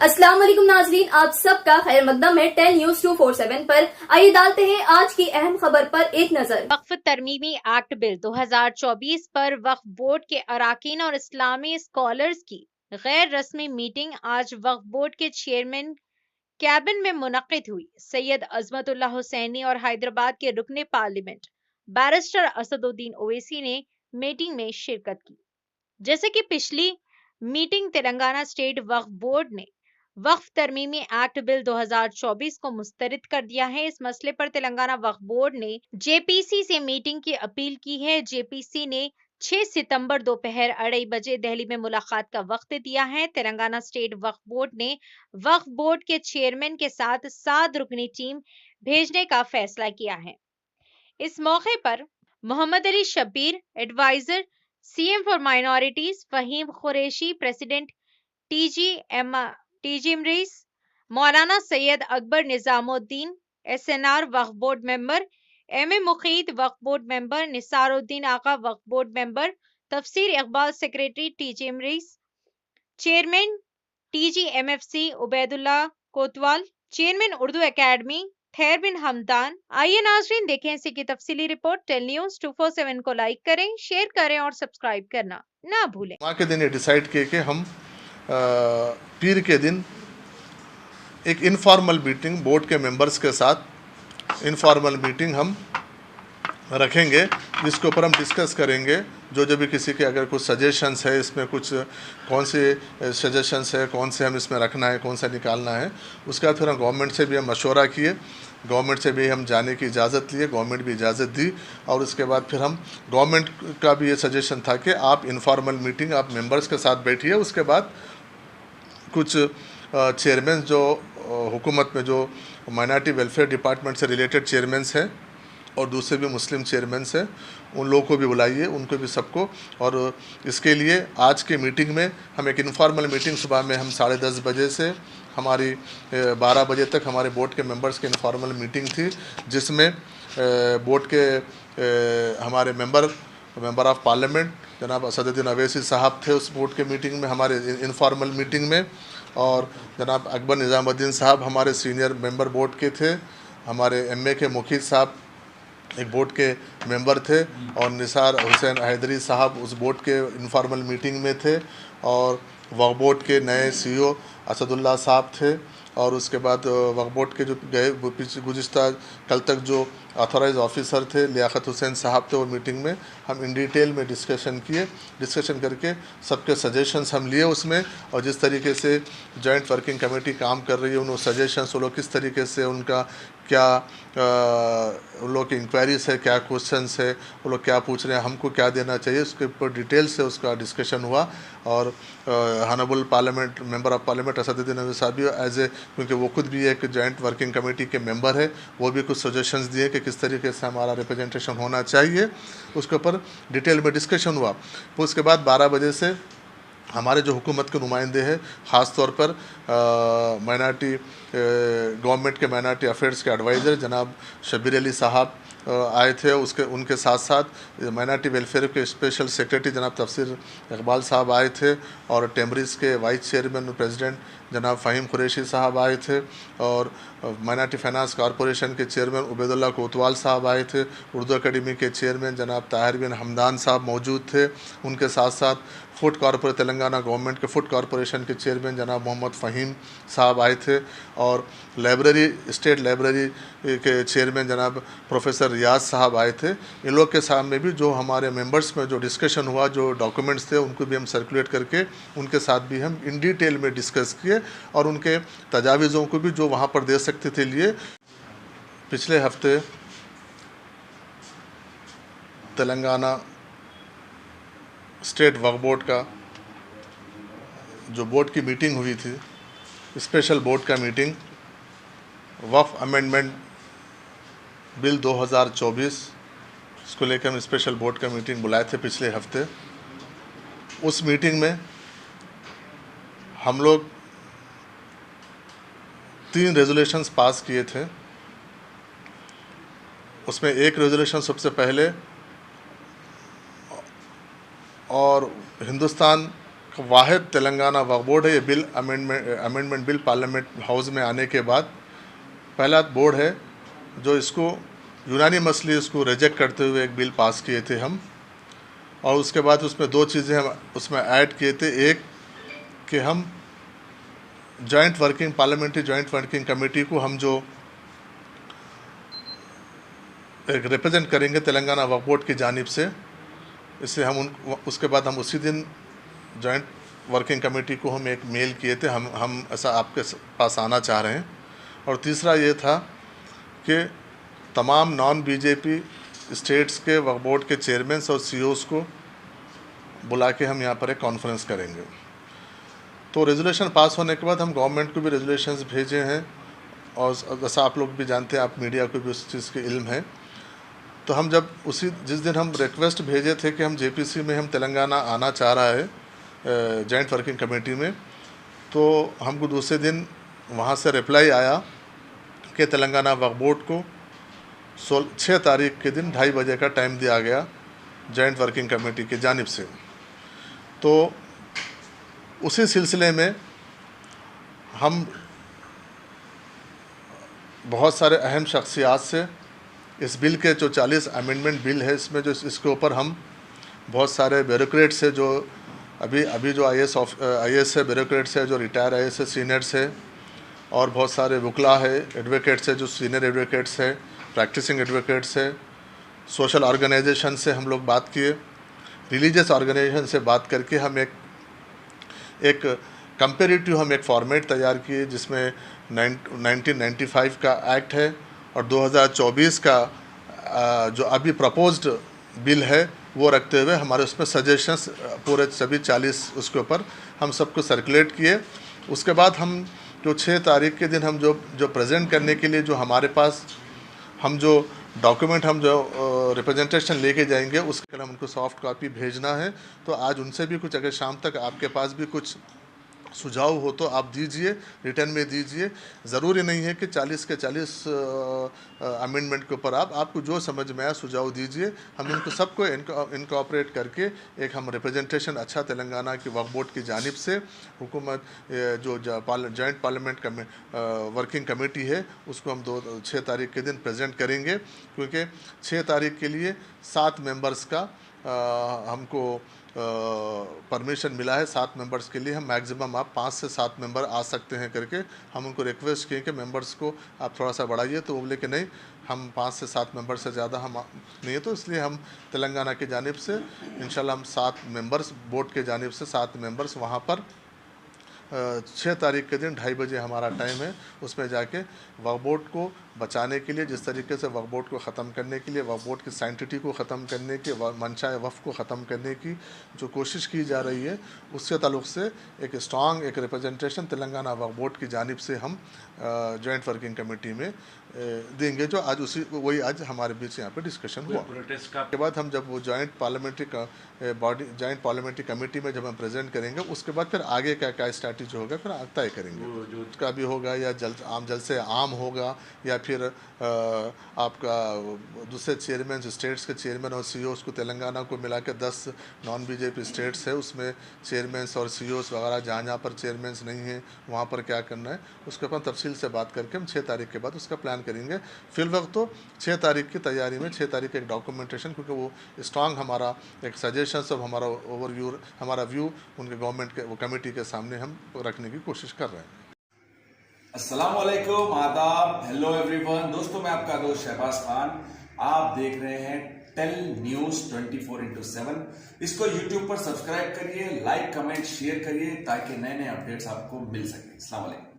अस्सलाम वालेकुम नाजरीन, आप सबका खैर मकदम है 10 न्यूज 247 पर। आइए डालते हैं आज की अहम खबर पर एक नजर। वक्फ तरमीमी एक्ट बिल 2024 पर वक्फ बोर्ड के अराकीन और इस्लामी स्कॉलर्स की गैर रस्मी मीटिंग आज वक्फ बोर्ड के चेयरमैन कैबिन में मुनक्किद हुई। सैयद अजमतुल्लाह हुसैनी और हैदराबाद के रुकने पार्लियामेंट बैरिस्टर असदुद्दीन ओवैसी ने मीटिंग में शिरकत की। जैसे कि पिछली मीटिंग तेलंगाना स्टेट वक्फ बोर्ड ने वक्फ तरमीमी एक्ट बिल 2024 को मुस्तरद कर दिया है। इस मसले पर तेलंगाना वक्फ बोर्ड ने जेपीसी से मीटिंग की अपील की है। जेपीसी ने 6 सितंबर दोपहर 2:30 बजे दिल्ली में मुलाकात का वक्त दिया है। तेलंगाना स्टेट वक्फ बोर्ड ने वक्फ बोर्ड के चेयरमैन के साथ 7 रुकनी टीम भेजने का फैसला किया है। इस मौके पर Mohammed Ali Shabbir advisor CM for minorities, Faheem Qureshi president TGMREIS, Maulana Syed Akbar Nizamuddin S N R Waqf board member, M A Muqeed Waqf board member, Nisaruddin Aqa Waqf board member, Tafseer Iqbal secretary TGMREIS, chairman T G M F C Ubaidullah Kotwal, chairman Urdu academy खैर बिन हमदान। आइए नाजरीन देखें इसी की तफसीली रिपोर्ट। 10 न्यूज 247 को लाइक करें, शेयर करें और सब्सक्राइब करना ना भूलें। जुमा के दिन ये डिसाइड किए कि हम पीर के दिन एक इनफॉर्मल मीटिंग बोर्ड के मेंबर्स के साथ इनफॉर्मल मीटिंग हम रखेंगे, जिसके ऊपर हम डिस्कस करेंगे जो भी किसी के अगर कुछ सजेशंस है, इसमें कुछ कौन से सजेशंस है, कौन से हम इसमें रखना है, कौन सा निकालना है। उसके बाद फिर हम गवर्नमेंट से भी हम मशवरा किए, गवर्नमेंट से भी हम जाने की इजाज़त लिए, गवर्नमेंट भी इजाज़त दी। और उसके बाद फिर हम गवर्नमेंट का भी ये सजेशन था कि आप इनफॉर्मल मीटिंग आप मेंबर्स के साथ बैठिए। उसके बाद कुछ चेयरमैन जो हुकूमत में जो माइनॉरिटी वेलफेयर डिपार्टमेंट से रिलेटेड चेयरमैन्स हैं और दूसरे भी मुस्लिम चेयरमैन्स हैं, उन लोगों को भी बुलाइए, उनको भी सबको। और इसके लिए आज की मीटिंग में हम एक इनफॉर्मल मीटिंग सुबह में हम 10:30 बजे से हमारी 12 बजे तक हमारे बोर्ड के मेंबर्स की इनफॉर्मल मीटिंग थी, जिसमें बोर्ड के हमारे मेंबर ऑफ पार्लियामेंट जनाब असदुद्दीन ओवैसी साहब थे उस बोर्ड के मीटिंग में, हमारे इनफॉर्मल मीटिंग में। और जनाब अकबर निज़ामुद्दीन साहब हमारे सीनियर मेंबर बोर्ड के थे, हमारे एमए के मुखीद साहब एक बोर्ड के मेंबर थे, और निसार हुसैन हैदरी साहब उस बोर्ड के इनफॉर्मल मीटिंग में थे, और वक्फ बोर्ड के नए सीईओ असदुल्ला साहब थे। और उसके बाद वक्फ बोर्ड के जो गए गुज़िश्ता कल तक जो ऑथोराइज ऑफिसर थे लियाकत हुसैन साहब थे, वो मीटिंग में हम इन डिटेल में डिस्कशन किए। डिस्कशन करके सबके सजेशंस हम लिए उसमें, और जिस तरीके से जॉइंट वर्किंग कमेटी काम कर रही है, उन सजेशंस वो लोग किस तरीके से उनका क्या उन लोग की इंक्वायरीज है, क्या क्वेश्चंस है, वो लोग क्या पूछ रहे हैं, हमको क्या देना चाहिए, उसके ऊपर डिटेल से उसका डिस्कशन हुआ। और honourable parliament member of parliament Asaduddin Owaisi साहब भी एज ए, क्योंकि वो खुद भी एक जॉइंट वर्किंग कमेटी के मेंबर है, वो भी कुछ सजेशंस दिए कि किस तरीके से हमारा रिप्रेजेंटेशन होना चाहिए। उसके ऊपर डिटेल में डिस्कशन हुआ। फिर उसके बाद 12 बजे से हमारे जो हुकूमत के नुमाइंदे हैं, ख़ास तौर पर माइनॉरिटी गवर्नमेंट के माइनॉरिटी अफेयर्स के एडवाइज़र जनाब शब्बीर अली साहब आए थे। उनके साथ साथ माइनॉरिटी वेलफेयर के स्पेशल सेक्रेटरी जनाब तफसीर इकबाल साहब आए थे, और टेम्बरिज के वाइस चेयरमैन प्रेसिडेंट जनाब फ़हीम कुरैशी साहब आए थे, और माइनॉरिटी फाइनेंस कॉरपोरेशन के चेयरमैन उबैदुल्ला कोतवाल साहब आए थे, उर्दू अकेडमी के चेयरमैन जनाब ताहिर बिन हमदान साहब मौजूद थे। उनके साथ साथ फूड कॉरपोरेशन तेलंगाना गवर्नमेंट के फूड कॉरपोरेशन के चेयरमैन जनाब मोहम्मद फ़हीम साहब आए थे, और लाइब्रेरी स्टेट लाइब्रेरी के चेयरमैन जनाब प्रोफेसर रियाज साहब आए थे। इन लोग के सामने भी जो हमारे मेंबर्स में जो डिस्कशन हुआ, जो डॉक्यूमेंट्स थे, उनको भी हम सर्कुलेट करके उनके साथ भी हम इन डिटेल में डिस्कस किए, और उनके तजावीज़ों को भी जो वहाँ पर दे सकते थे लिए। पिछले हफ्ते तेलंगाना स्टेट वक्फ बोर्ड का जो बोर्ड की मीटिंग हुई थी, स्पेशल बोर्ड का मीटिंग, वक्फ अमेंडमेंट बिल 2024 इसको लेकर हम स्पेशल बोर्ड का मीटिंग बुलाए थे पिछले हफ्ते। उस मीटिंग में हम लोग 3 रेजोल्यूशंस पास किए थे। उसमें एक रेजोल्यूशन सबसे पहले, और हिंदुस्तान वाहिद तेलंगाना वक्फ बोर्ड है। ये bill amendment bill parliament house में आने के बाद पहला बोर्ड है जो इसको यूनानिमसली इसको रिजेक्ट करते हुए एक बिल पास किए थे हम। और उसके बाद उसमें दो चीज़ें हम उसमें ऐड किए थे। एक कि हम पार्लियामेंट्री जॉइंट वर्किंग कमेटी को हम जो एक रिप्रेजेंट करेंगे तेलंगाना वक्फ बोर्ड की जानिब से, इससे हम उसके बाद हम उसी दिन जॉइंट वर्किंग कमेटी को हम एक मेल किए थे, हम ऐसा आपके पास आना चाह रहे हैं। और तीसरा ये था कि तमाम नॉन बीजेपी स्टेट्स के वक्फ बोर्ड के चेयरमैन्स और सीईओज़ को बुला के हम यहाँ पर एक कॉन्फ्रेंस करेंगे। तो रेजोल्यूशन पास होने के बाद हम गवर्नमेंट को भी रेजोल्यूशंस भेजे हैं, और जैसा आप लोग भी जानते हैं, आप मीडिया को भी उस चीज़ की इल्म है। तो हम जब जिस दिन हम रिक्वेस्ट भेजे थे कि हम जेपीसी में हम तेलंगाना आना चाह रहा है जॉइंट वर्किंग कमेटी में, तो हमको दूसरे दिन वहाँ से रिप्लाई आया कि तेलंगाना वक्फ बोर्ड को 6 तारीख के दिन 2:30 बजे का टाइम दिया गया जॉइंट वर्किंग कमेटी की जानिब से। तो उसी सिलसिले में हम बहुत सारे अहम शख्सियात से इस बिल के जो 40 अमेंडमेंट बिल है, इसमें जो इसके ऊपर हम बहुत सारे ब्यूरोक्रेट्स है जो अभी जो IAS है, ब्यूरोक्रेट्स है जो रिटायर IAS है, सीनियर्स है, और बहुत सारे वकला है, एडवोकेट्स है जो सीनियर एडवोकेट्स है, प्रैक्टिसिंग एडवोकेट्स है, सोशल ऑर्गेनाइजेशन से हम लोग बात किए, रिलीजियस ऑर्गेनाइजेशन से बात करके हम एक कंपेरेटिव हम एक फॉर्मेट तैयार किए जिसमें 1995 का एक्ट है और 2024 का जो अभी प्रपोज्ड बिल है वो रखते हुए हमारे उसमें सजेशंस पूरे सभी 40 उसके ऊपर हम सबको सर्कुलेट किए। उसके बाद हम जो 6 तारीख के दिन हम जो प्रेजेंट करने के लिए जो हमारे पास हम जो डॉक्यूमेंट हम जो रिप्रेजेंटेशन लेके जाएंगे उसके लिए हम उनको सॉफ्ट कॉपी भेजना है। तो आज उनसे भी कुछ, अगर शाम तक आपके पास भी कुछ सुझाव हो तो आप दीजिए, रिटर्न में दीजिए। ज़रूरी नहीं है कि 40 के 40 अमेंडमेंट के ऊपर आपको जो समझ में आया सुझाव दीजिए। हम इनको सबको इनकॉर्पोरेट करके एक हम रिप्रेजेंटेशन अच्छा तेलंगाना की वक्फ बोर्ड की जानिब से हुकूमत जो जॉइंट पार्लियामेंट वर्किंग कमेटी है उसको हम 6 तारीख के दिन प्रेजेंट करेंगे, क्योंकि 6 तारीख के लिए 7 मेंबर्स का हमको परमिशन मिला है। 7 मेंबर्स के लिए हम मैक्सिमम आप 5 से 7 मेंबर आ सकते हैं करके हम उनको रिक्वेस्ट किए कि मेंबर्स को आप थोड़ा सा बढ़ाइए, तो वो बोले कि नहीं, हम 5 से 7 मेंबर से ज़्यादा हम नहीं है। तो इसलिए हम तेलंगाना की जानिब से इंशाल्लाह हम 7 मेंबर्स, बोर्ड के जानिब से 7 मेंबर्स वहाँ पर 6 तारीख के दिन 2:30 बजे हमारा टाइम है, उसमें जाके वक्फ बोर्ड को बचाने के लिए, जिस तरीके से वक्फ बोर्ड को ख़त्म करने के लिए, वक्फ बोर्ड की सैंक्टिटी को ख़त्म करने के, मंशा वफ़ को ख़त्म करने की जो कोशिश की जा रही है, उससे ताल्लुक़ से एक स्ट्रॉन्ग एक रिप्रेजेंटेशन तेलंगाना वक्फ बोर्ड की जानिब से हम जॉइंट वर्किंग कमेटी में देंगे, जो आज वही आज हमारे बीच यहाँ पे डिस्कशन हुआ। प्रोटेस्ट के बाद हम जब वो जॉइंट पार्लियामेंट्री कमेटी में जब हम प्रेजेंट करेंगे, उसके बाद फिर आगे क्या स्ट्रैटेजी होगा फिर तय करेंगे। उसका भी होगा या जलसे आम होगा, या फिर आपका दूसरे चेयरमैन स्टेट्स के चेयरमैन और सीईओस को तेलंगाना को मिला के 10 नॉन बीजेपी स्टेट्स है, उसमें चेयरमैन्स और सीईओस वगैरह जहाँ पर चेयरमैन्स नहीं हैं वहाँ पर क्या करना है उसके ऊपर तफसील से बात करके हम 6 तारीख के बाद उसका प्लान करेंगे। फिल वक्त तो 6 तारीख की तैयारी में 6 तारीख एक डॉक्यूमेंटेशन, क्योंकि वो स्ट्रॉन्ग हमारा एक सजेशंस और हमारा ओवरव्यू, हमारा व्यू उनके गवर्नमेंट के वो कमेटी के सामने हम रखने की कोशिश कर रहे हैं। अस्सलाम वालेकुम, आदाब, हेलो एवरीवन। दोस्तों, मैं आपका दोस्त शहबाज खान, आप देख रहे हैं टेल न्यूज 24/7। इसको यूट्यूब पर सब्सक्राइब करिए, लाइक कमेंट शेयर करिए ताकि नए नए अपडेट्स आपको मिल सके। अस्सलाम वालेकुम।